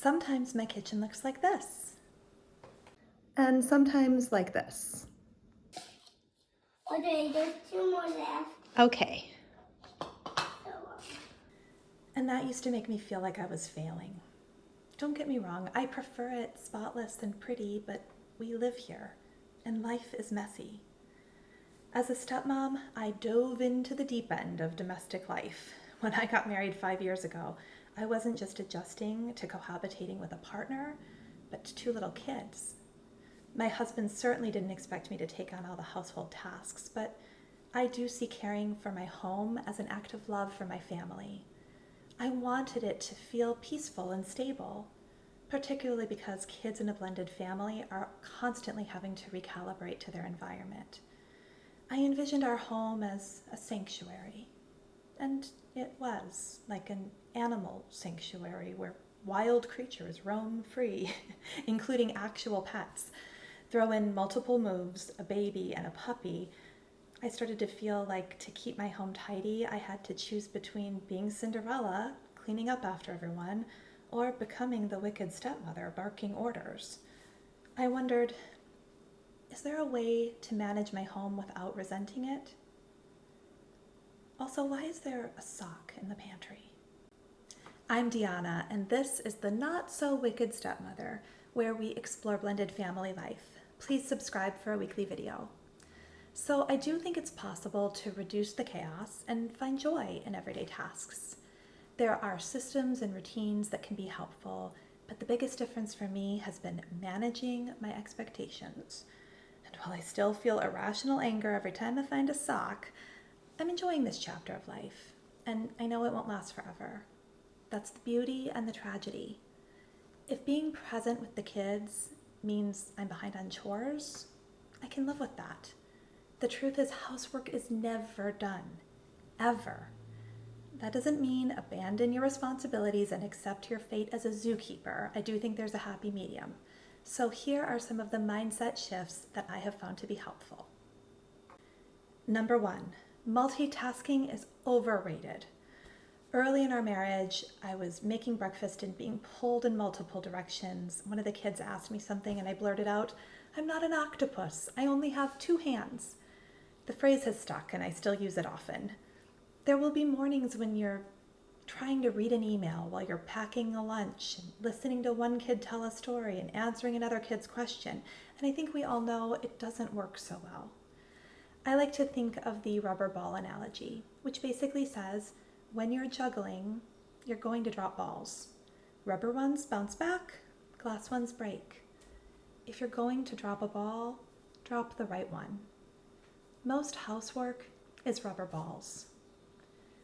Sometimes my kitchen looks like this. And sometimes like this. Okay, there's two more left. Okay. So, And that used to make me feel like I was failing. Don't get me wrong, I prefer it spotless and pretty, but we live here, and life is messy. As a stepmom, I dove into the deep end of domestic life. When I got married 5 years ago, I wasn't just adjusting to cohabitating with a partner, but to two little kids. My husband certainly didn't expect me to take on all the household tasks, but I do see caring for my home as an act of love for my family. I wanted it to feel peaceful and stable, particularly because kids in a blended family are constantly having to recalibrate to their environment. I envisioned our home as a sanctuary, and it was, like an animal sanctuary where wild creatures roam free, including actual pets. Throw in multiple moves, a baby, and a puppy, I started to feel like to keep my home tidy, I had to choose between being Cinderella, cleaning up after everyone, or becoming the wicked stepmother, barking orders. I wondered, is there a way to manage my home without resenting it? Also, why is there a sock in the pantry? I'm Deanna, and this is the Not So Wicked Stepmother, where we explore blended family life. Please subscribe for a weekly video. So I do think it's possible to reduce the chaos and find joy in everyday tasks. There are systems and routines that can be helpful, but the biggest difference for me has been managing my expectations. And while I still feel irrational anger every time I find a sock, I'm enjoying this chapter of life, and I know it won't last forever. That's the beauty and the tragedy. If being present with the kids means I'm behind on chores, I can live with that. The truth is, housework is never done, ever. That doesn't mean abandon your responsibilities and accept your fate as a zookeeper. I do think there's a happy medium. So here are some of the mindset shifts that I have found to be helpful. Number 1, multitasking is overrated. Early in our marriage, I was making breakfast and being pulled in multiple directions. One of the kids asked me something and I blurted out, "I'm not an octopus. I only have 2 hands." The phrase has stuck and I still use it often. There will be mornings when you're trying to read an email while you're packing a lunch and listening to one kid tell a story and answering another kid's question, and I think we all know it doesn't work so well. I like to think of the rubber ball analogy, which basically says when you're juggling, you're going to drop balls. Rubber ones bounce back, glass ones break. If you're going to drop a ball, drop the right one. Most housework is rubber balls.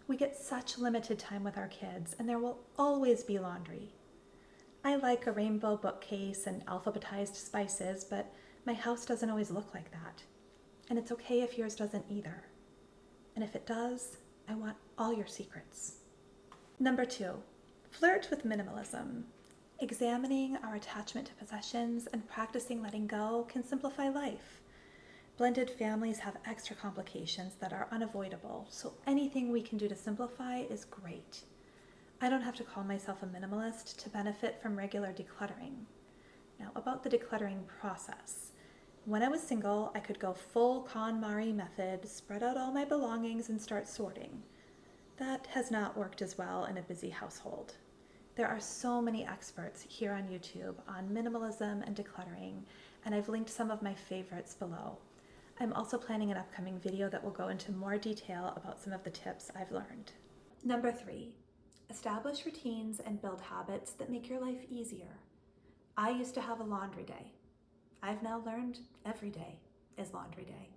We get such limited time with our kids, and there will always be laundry. I like a rainbow bookcase and alphabetized spices, but my house doesn't always look like that. And it's okay if yours doesn't either. And if it does, I want all your secrets. Number 2, flirt with minimalism. Examining our attachment to possessions and practicing letting go can simplify life. Blended families have extra complications that are unavoidable, so anything we can do to simplify is great. I don't have to call myself a minimalist to benefit from regular decluttering. Now, about the decluttering process. When I was single, I could go full KonMari method, spread out all my belongings and start sorting. That has not worked as well in a busy household. There are so many experts here on YouTube on minimalism and decluttering, and I've linked some of my favorites below. I'm also planning an upcoming video that will go into more detail about some of the tips I've learned. Number 3, establish routines and build habits that make your life easier. I used to have a laundry day. I've now learned every day is laundry day.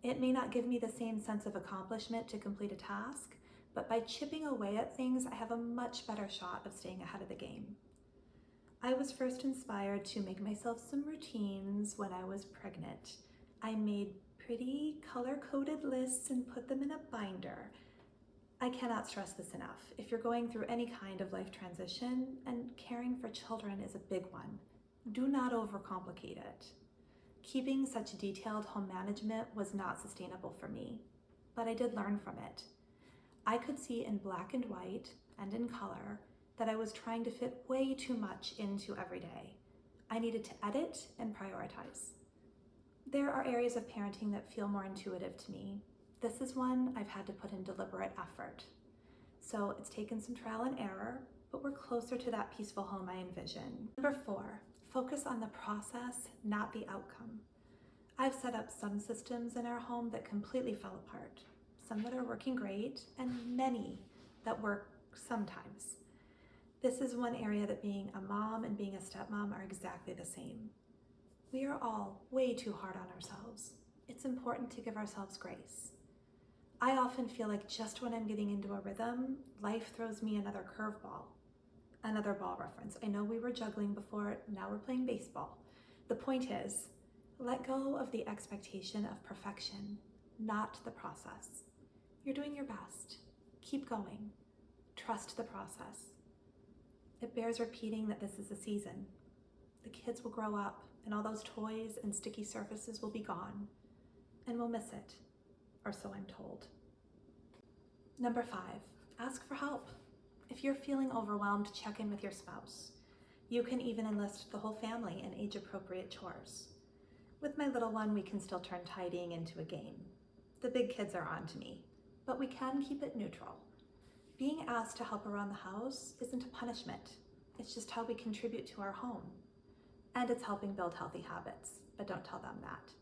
It may not give me the same sense of accomplishment to complete a task, but by chipping away at things, I have a much better shot of staying ahead of the game. I was first inspired to make myself some routines when I was pregnant. I made pretty color-coded lists and put them in a binder. I cannot stress this enough. If you're going through any kind of life transition, and caring for children is a big one, do not overcomplicate it. Keeping such detailed home management was not sustainable for me, but I did learn from it. I could see in black and white and in color that I was trying to fit way too much into every day. I needed to edit and prioritize. There are areas of parenting that feel more intuitive to me. This is one I've had to put in deliberate effort. So it's taken some trial and error, but we're closer to that peaceful home I envision. Number 4, focus on the process, not the outcome. I've set up some systems in our home that completely fell apart, some that are working great, and many that work sometimes. This is one area that being a mom and being a stepmom are exactly the same. We are all way too hard on ourselves. It's important to give ourselves grace. I often feel like just when I'm getting into a rhythm, life throws me another curveball. Another ball reference. I know we were juggling before, now we're playing baseball. The point is, let go of the expectation of perfection, not the process. You're doing your best. Keep going. Trust the process. It bears repeating that this is a season. The kids will grow up, and all those toys and sticky surfaces will be gone, and we'll miss it, or so I'm told. Number 5, ask for help. If you're feeling overwhelmed, check in with your spouse. You can even enlist the whole family in age-appropriate chores. With my little one, we can still turn tidying into a game. The big kids are on to me, but we can keep it neutral. Being asked to help around the house isn't a punishment. It's just how we contribute to our home. And it's helping build healthy habits, but don't tell them that.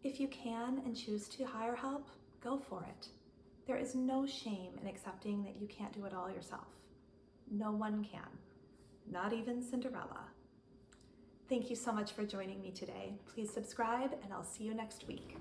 If you can and choose to hire help, go for it. There is no shame in accepting that you can't do it all yourself. No one can, not even Cinderella. Thank you so much for joining me today. Please subscribe, and I'll see you next week.